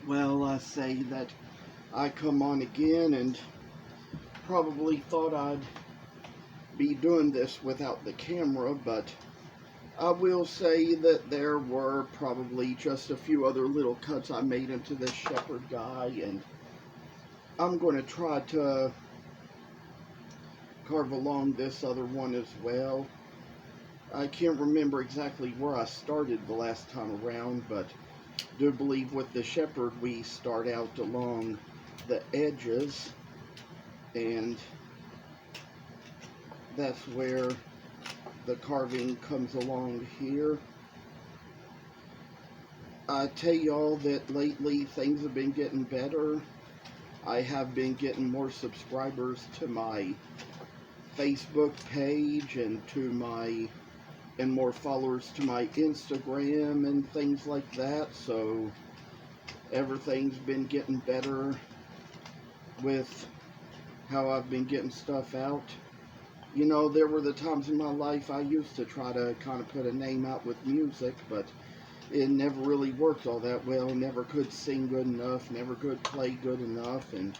Well, I say that I come on again and probably thought I'd be doing this without the camera, but I will say that there were probably just a few other little cuts I made into this shepherd guy, and I'm going to try to carve along this other one as well. I can't remember exactly where I started the last time around, but do believe with the shepherd we start out along the edges, and that's where the carving comes along here. I tell y'all that lately things have been getting better. I have been getting more subscribers to my Facebook page and more followers to my Instagram and things like that. So everything's been getting better with how I've been getting stuff out. You know, there were the times in my life I used to try to kind of put a name out with music, but it never really worked all that well. Never could sing good enough, never could play good enough, and,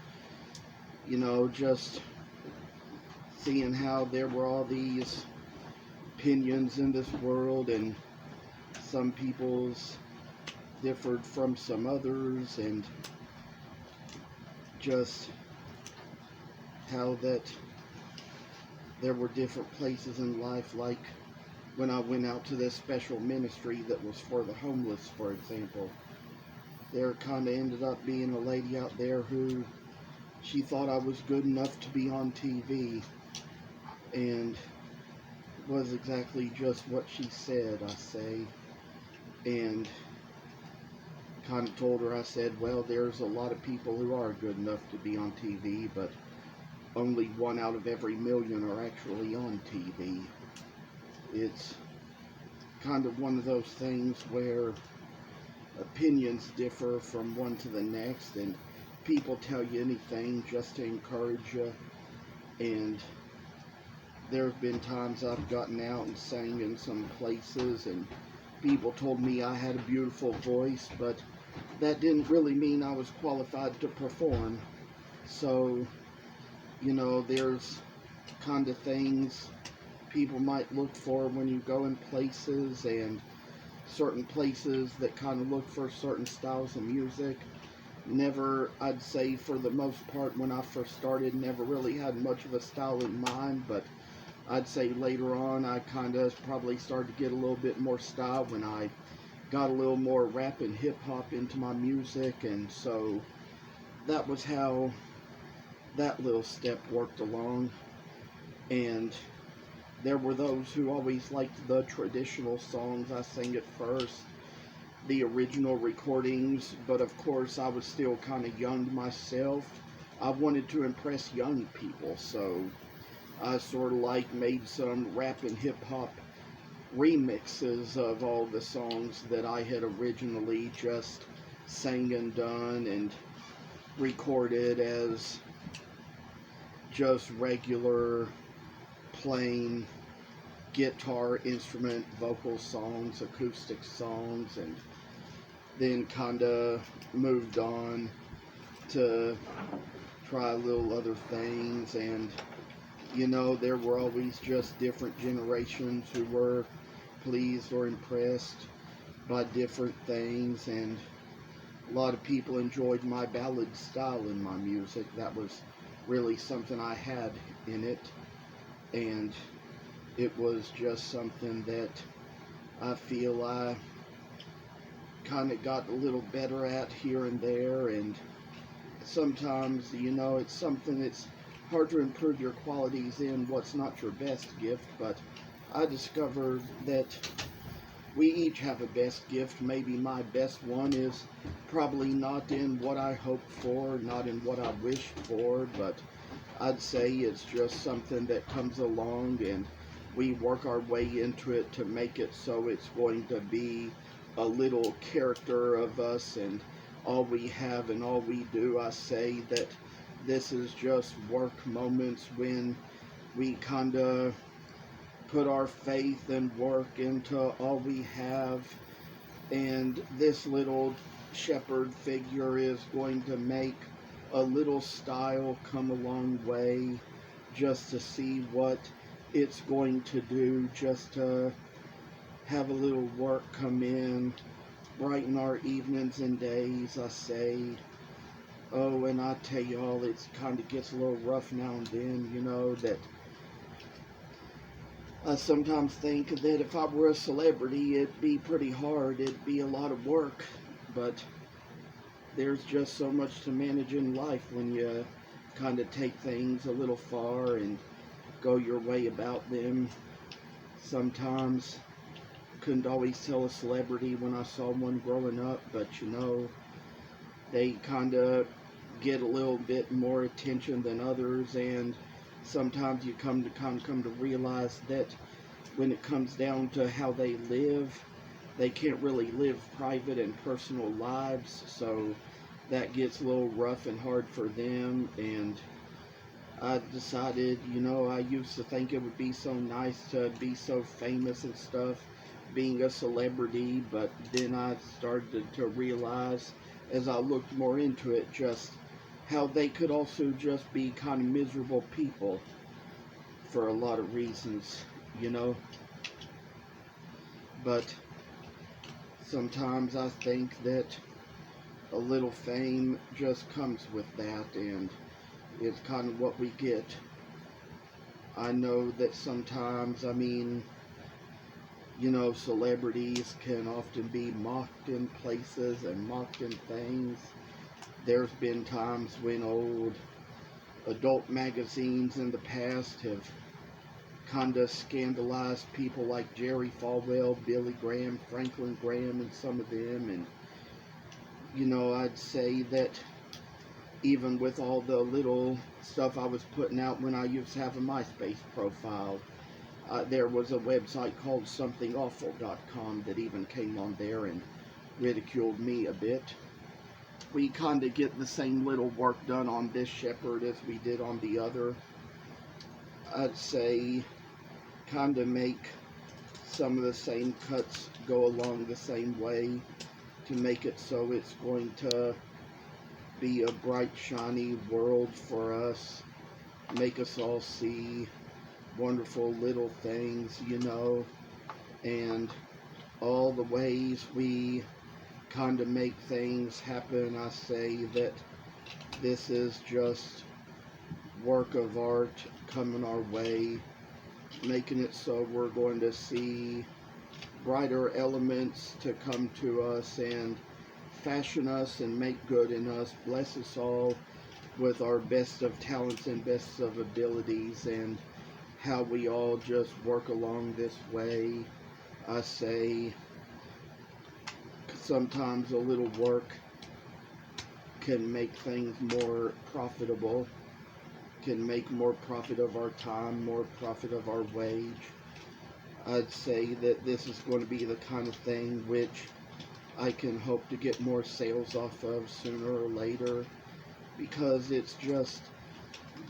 you know, just seeing how there were all these opinions in this world, and some people's differed from some others, and just how that there were different places in life, like when I went out to this special ministry that was for the homeless, for example. There kind of ended up being a lady out there who she thought I was good enough to be on TV, and it was exactly just what she said, I say. And kind of told her, I said, well, there's a lot of people who are good enough to be on TV, but only one out of every million are actually on TV. It's kind of one of those things where opinions differ from one to the next, and people tell you anything just to encourage you. And there have been times I've gotten out and sang in some places, and people told me I had a beautiful voice, but that didn't really mean I was qualified to perform. So, you know, there's kind of things people might look for when you go in places, and certain places that kind of look for certain styles of music. Never, I'd say for the most part, when I first started, never really had much of a style in mind, but I'd say later on I kind of probably started to get a little bit more style when I got a little more rap and hip hop into my music, and so that was how that little step worked along. And there were those who always liked the traditional songs I sang at first, the original recordings, but of course I was still kind of young myself. I wanted to impress young people, so I sort of like made some rap and hip hop remixes of all the songs that I had originally just sang and done and recorded as just regular plain guitar instrument vocal songs, acoustic songs, and then kinda moved on to try little other things. And you know, there were always just different generations who were pleased or impressed by different things, and a lot of people enjoyed my ballad style in my music. That was really something I had in it, and it was just something that I feel I kind of got a little better at here and there. And sometimes, you know, it's something that's hard to improve your qualities in what's not your best gift, but I discovered that we each have a best gift. Maybe my best one is probably not in what I hoped for, not in what I wished for, but I'd say it's just something that comes along, and we work our way into it to make it so it's going to be a little character of us and all we have and all we do. I say that this is just work moments when we kind of put our faith and work into all we have, and this little shepherd figure is going to make a little style come a long way, just to see what it's going to do, just to have a little work come in, brighten our evenings and days, I say. Oh, and I tell y'all, it kind of gets a little rough now and then, that I sometimes think that if I were a celebrity, it'd be pretty hard. It'd be a lot of work. But there's just so much to manage in life when you kind of take things a little far and go your way about them. Sometimes couldn't always tell a celebrity when I saw one growing up, but they kind of get a little bit more attention than others, and sometimes you come to realize that when it comes down to how they live, they can't really live private and personal lives, so that gets a little rough and hard for them. And I decided, I used to think it would be so nice to be so famous and stuff, being a celebrity, but then I started to realize, as I looked more into it, just how they could also just be kind of miserable people for a lot of reasons, But sometimes I think that a little fame just comes with that, and it's kind of what we get. I know that sometimes, celebrities can often be mocked in places and mocked in things. There's been times when old adult magazines in the past have kind of scandalized people like Jerry Falwell, Billy Graham, Franklin Graham, and some of them. And, I'd say that even with all the little stuff I was putting out when I used to have a MySpace profile, there was a website called somethingawful.com that even came on there and ridiculed me a bit. We kind of get the same little work done on this shepherd as we did on the other. I'd say kind of make some of the same cuts go along the same way to make it so it's going to be a bright, shiny world for us, make us all see wonderful little things, and all the ways we kind of make things happen. I say that this is just work of art coming our way, making it so we're going to see brighter elements to come to us and fashion us and make good in us, bless us all with our best of talents and best of abilities, and how we all just work along this way. I say sometimes a little work can make things more profitable, can make more profit of our time, more profit of our wage. I'd say that this is going to be the kind of thing which I can hope to get more sales off of sooner or later, because it's just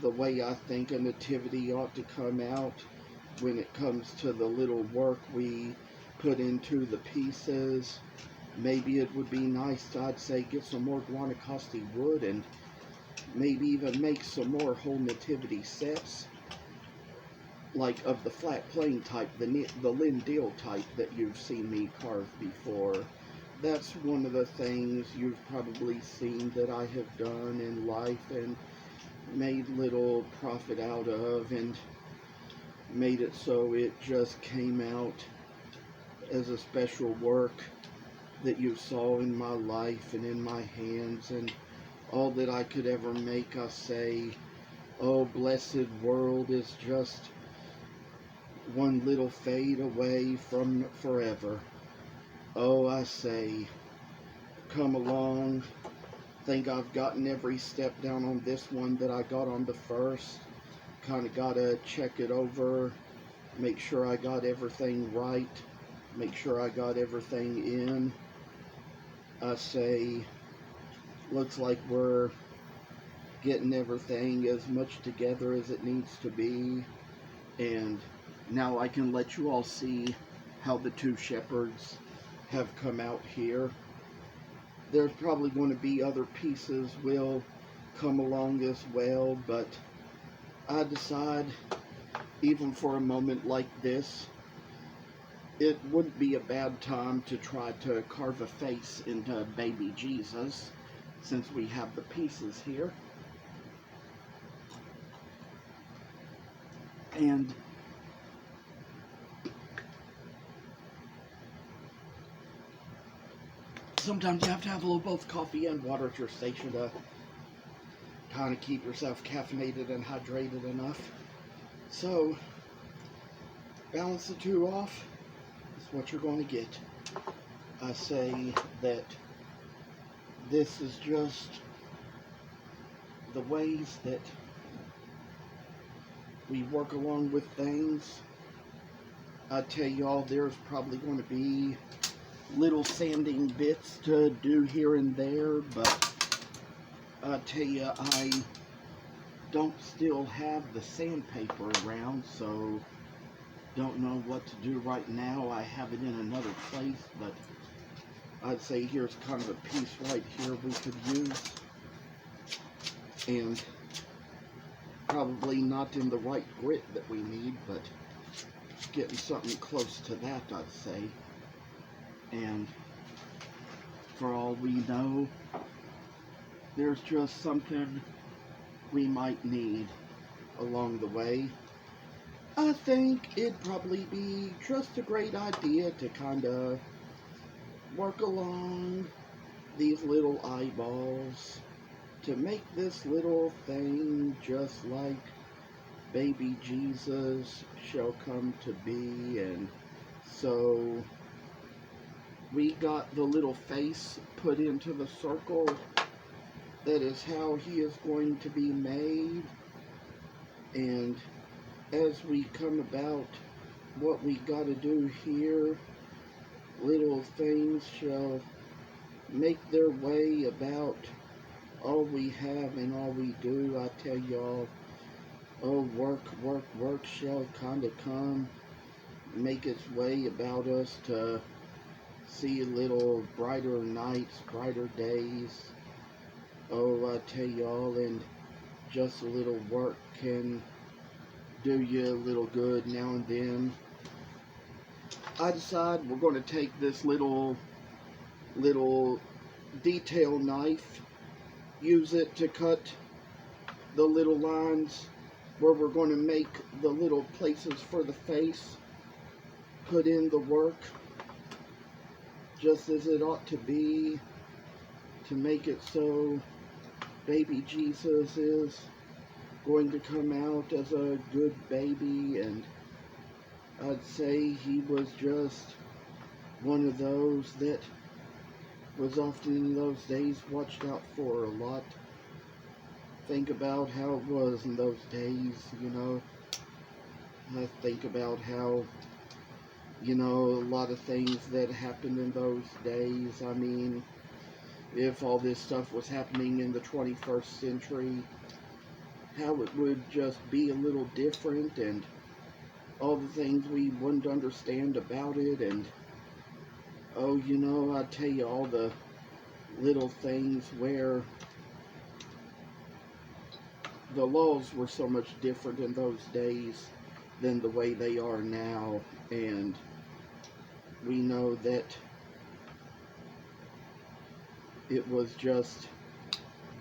the way I think a nativity ought to come out when it comes to the little work we put into the pieces. Maybe it would be nice to, I'd say, get some more Guanacaste wood and maybe even make some more whole nativity sets, like of the flat plane type, the Lindale type that you've seen me carve before. That's one of the things you've probably seen that I have done in life and made little profit out of, and made it so it just came out as a special work that you saw in my life and in my hands, and all that I could ever make. I say, oh, blessed world is just one little fade away from forever. Oh, I say, come along. Think I've gotten every step down on this one that I got on the first. Kind of got to check it over, make sure I got everything right, make sure I got everything in. I say, looks like we're getting everything as much together as it needs to be. And now I can let you all see how the two shepherds have come out here. there's probably going to be other pieces will come along as well, but I decide, even for a moment like this, it wouldn't be a bad time to try to carve a face into baby Jesus, since we have the pieces here. And sometimes you have to have a little both coffee and water at your station to kind of keep yourself caffeinated and hydrated enough. So, balance the two off is what you're going to get. I say that this is just the ways that we work along with things. I tell y'all, there's probably going to be little sanding bits to do here and there, but I tell you, I don't still have the sandpaper around, so don't know what to do right now. I have it in another place, but I'd say here's kind of a piece right here we could use, and probably not in the right grit that we need, but getting something close to that, I'd say. And for all we know, there's just something we might need along the way. I think it'd probably be just a great idea to kind of work along these little eyeballs to make this little thing just like baby Jesus shall come to be. And so we got the little face put into the circle. That is how he is going to be made. And as we come about what we got to do here, little things shall make their way about all we have and all we do. I tell y'all, oh, work shall kind of come, make its way about us to see little brighter nights, brighter days. Oh, I tell y'all, and just a little work can do you a little good now and then. I decide we're going to take this little detail knife, use it to cut the little lines where we're going to make the little places for the face, put in the work just as it ought to be, to make it so baby Jesus is going to come out as a good baby. And I'd say he was just one of those that was often in those days watched out for a lot. Think about how it was in those days, you know. I think about how, you know, a lot of things that happened in those days. I mean, if all this stuff was happening in the 21st century, how it would just be a little different, and all the things we wouldn't understand about it. And oh, you know, I tell you, all the little things where the laws were so much different in those days than the way they are now. And we know that it was just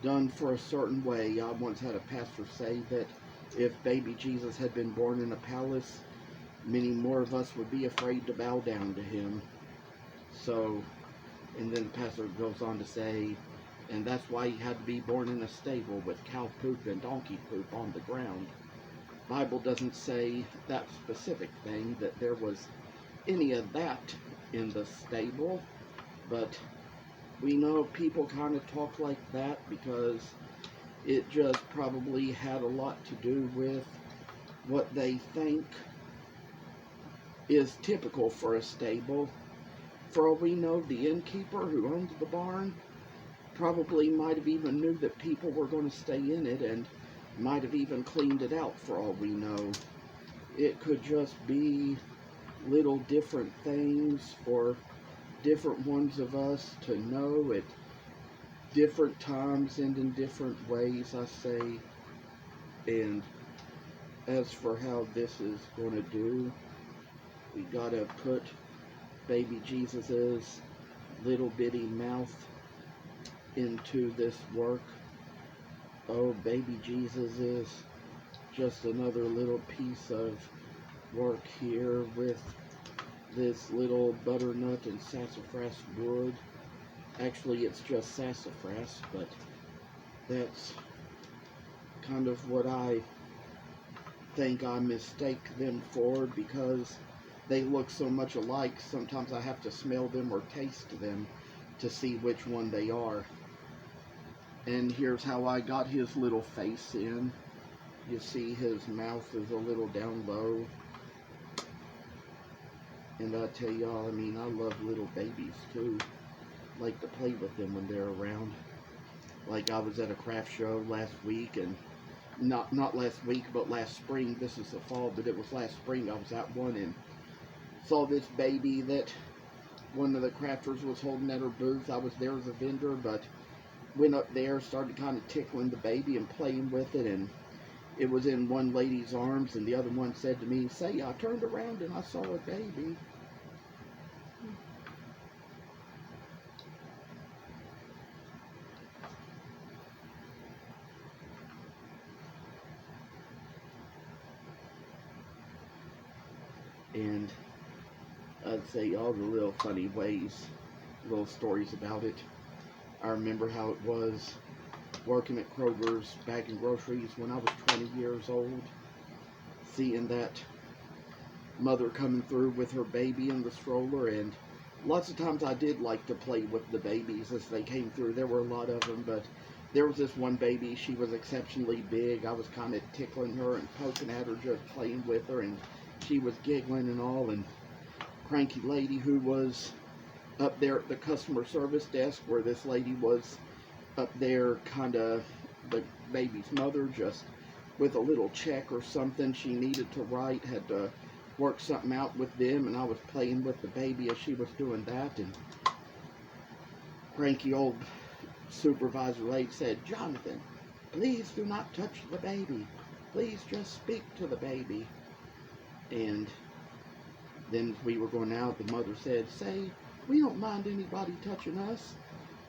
done for a certain way. I once had a pastor say that if baby Jesus had been born in a palace, many more of us would be afraid to bow down to him. So, and then the pastor goes on to say, and that's why he had to be born in a stable with cow poop and donkey poop on the ground. Bible doesn't say that specific thing, that there was any of that in the stable, but we know people kind of talk like that because it just probably had a lot to do with what they think is typical for a stable. For all we know, the innkeeper who owned the barn probably might have even knew that people were going to stay in it, and might have even cleaned it out for all we know. It could just be little different things for different ones of us to know. It different times and in different ways, I say. And as for how this is going to do, we got to put baby Jesus's little bitty mouth into this work. Oh, baby Jesus is just another little piece of work here with this little butternut and sassafras wood. Actually, it's just sassafras, but that's kind of what I think I mistake them for, because they look so much alike. Sometimes I have to smell them or taste them to see which one they are. And here's how I got his little face in. You see his mouth is a little down low. And I tell y'all, I mean, I love little babies too. Like to play with them when they're around. Like I was at a craft show last week, and not last week, but last spring. This is the fall, but it was last spring. I was at one and saw this baby that one of the crafters was holding at her booth. I was there as a vendor, but went up there, started kind of tickling the baby and playing with it, and it was in one lady's arms, and the other one said to me, "Say, I turned around and I saw a baby." And I'd say all the little funny ways, little stories about it. I remember how it was working at Kroger's bagging groceries when I was 20 years old, seeing that mother coming through with her baby in the stroller, and lots of times I did like to play with the babies as they came through. There were a lot of them, but there was this one baby. She was exceptionally big. I was kind of tickling her and poking at her, just playing with her, and she was giggling and all. And cranky lady who was up there at the customer service desk, where this lady was up there, kind of the baby's mother, just with a little check or something she needed to write, had to work something out with them, and I was playing with the baby as she was doing that, and cranky old supervisor lady said, "Jonathan, please do not touch the baby. Please just speak to the baby." And then we were going out, the mother said, "Say, we don't mind anybody touching us."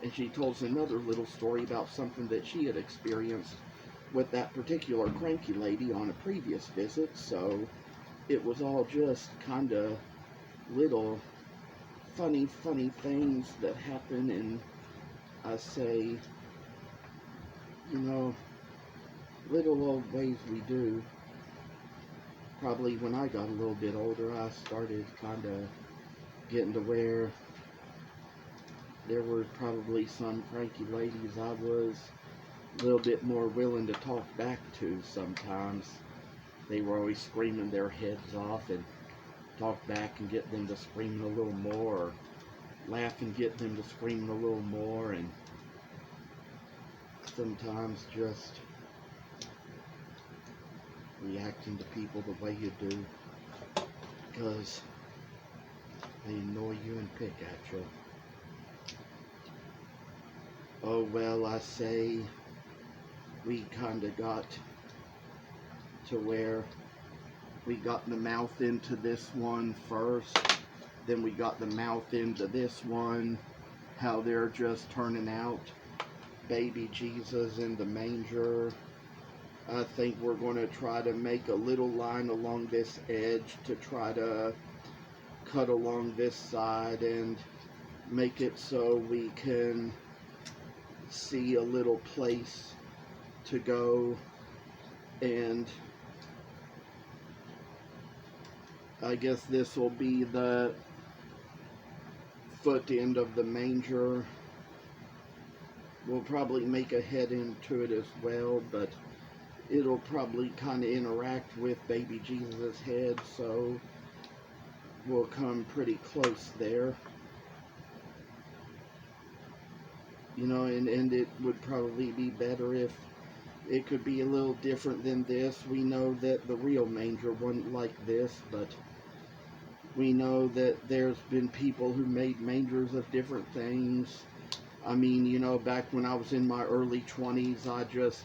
And she told us another little story about something that she had experienced with that particular cranky lady on a previous visit. So it was all just kind of little funny things that happen. And I say, you know, little old ways we do. Probably when I got a little bit older, I started kind of getting to where there were probably some cranky ladies I was a little bit more willing to talk back to sometimes. They were always screaming their heads off, and talk back and get them to screaming a little more, or laugh and get them to screaming a little more, and sometimes just reacting to people the way you do, because they annoy you and pick at you. Oh well, I say, we kind of got to where we got the mouth into this one first, then we got the mouth into this one, how they're just turning out baby Jesus in the manger. I think we're going to try to make a little line along this edge to try to cut along this side and make it so we can see a little place to go. And I guess this will be the foot end of the manger. We'll probably make a head into it as well, but it'll probably kind of interact with baby Jesus' head, so we'll come pretty close there. You know, and it would probably be better if it could be a little different than this. We know that the real manger wasn't like this, but we know that there's been people who made mangers of different things. I mean, back when I was in my early 20s, I just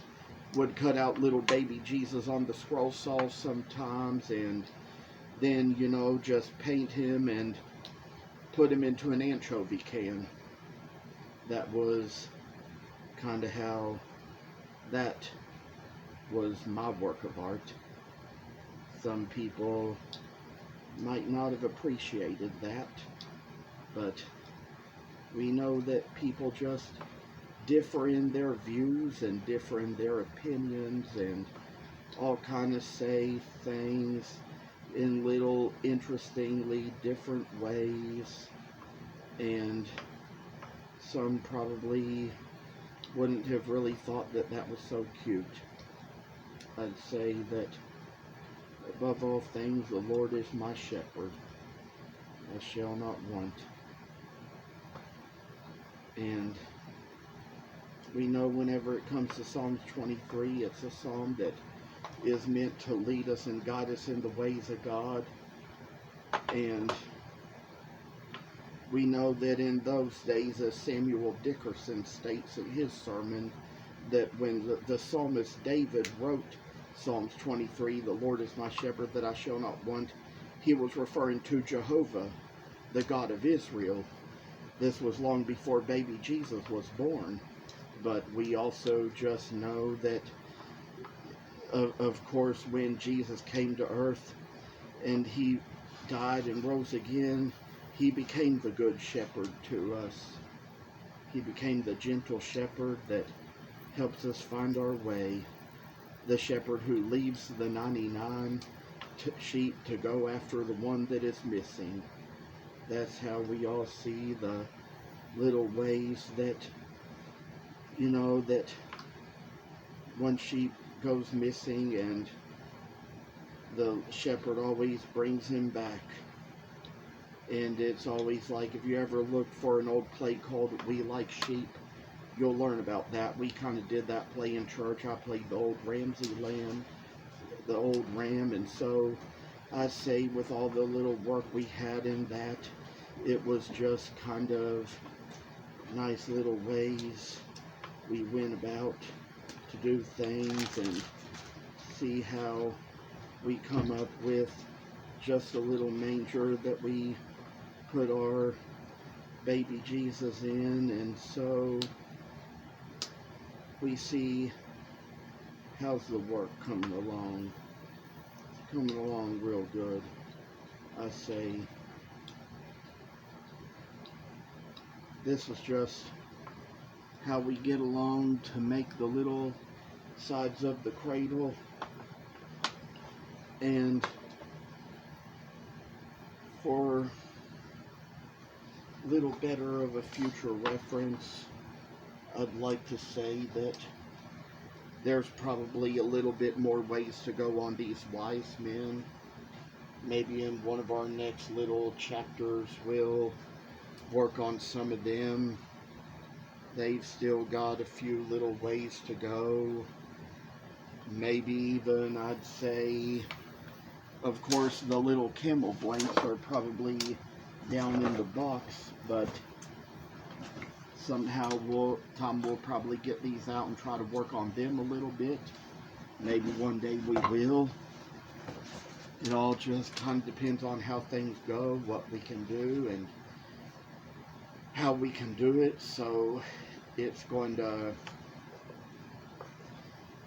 would cut out little baby Jesus on the scroll saw sometimes, and then, just paint him and put him into an anchovy can. That was kind of how that was my work of art. Some people might not have appreciated that, but we know that people just differ in their views and differ in their opinions and all kind of say things in little interestingly different ways, and some probably wouldn't have really thought that that was so cute. I'd say that above all things the Lord is my shepherd, I shall not want. And we know whenever it comes to Psalms 23, it's a psalm that is meant to lead us and guide us in the ways of God. And we know that in those days, as Samuel Dickerson states in his sermon, that when the psalmist David wrote Psalms 23, the Lord is my shepherd that I shall not want, he was referring to Jehovah, the God of Israel. This was long before baby Jesus was born. But we also just know that, of course, when Jesus came to earth and he died and rose again, he became the good shepherd to us. He became the gentle shepherd that helps us find our way. The shepherd who leaves the 99 sheep to go after the one that is missing. That's how we all see the little ways that, that one sheep goes missing and the shepherd always brings him back. And it's always like, if you ever look for an old play called We Like Sheep, you'll learn about that. We kind of did that play in church. I played the old Ramsey lamb, the old ram, and so I say with all the little work we had in that, it was just kind of nice little ways we went about to do things and see how we come up with just a little manger that we put our baby Jesus in, and so we see how's the work coming along. It's coming along real good. I say this is just how we get along to make the little sides of the cradle. And for little better of a future reference, I'd like to say that there's probably a little bit more ways to go on these wise men. Maybe in one of our next little chapters we'll work on some of them. They've still got a few little ways to go. Maybe even, I'd say, of course, the little camel blanks are probably down in the box, but somehow Tom will probably get these out and try to work on them a little bit. Maybe one day we will. It all just kind of depends on how things go, what we can do, and how we can do it. So it's going to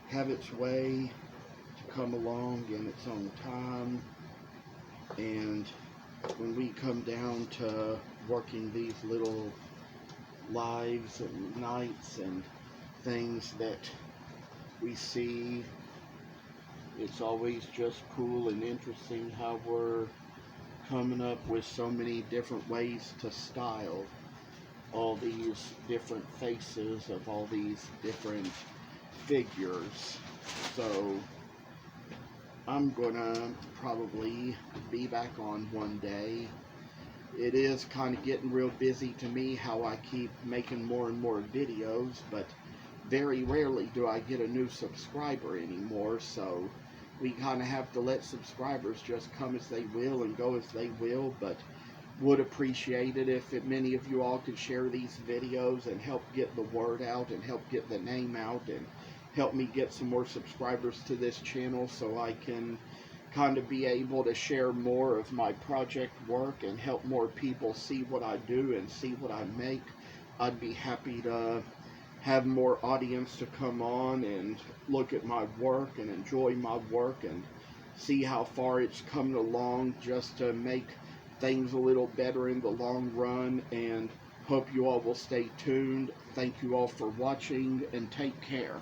have its way to come along in its own time. And when we come down to working these little lives and nights and things that we see, it's always just cool and interesting how we're coming up with so many different ways to style all these different faces of all these different figures. So I'm gonna probably be back on one day. It is kind of getting real busy to me how I keep making more and more videos, but very rarely do I get a new subscriber anymore, so we kind of have to let subscribers just come as they will and go as they will. But would appreciate it if many of you all could share these videos and help get the word out and help get the name out and help me get some more subscribers to this channel, so I can kind of be able to share more of my project work and help more people see what I do and see what I make. I'd be happy to have more audience to come on and look at my work and enjoy my work and see how far it's come along, just to make things a little better in the long run. And hope you all will stay tuned. Thank you all for watching, and take care.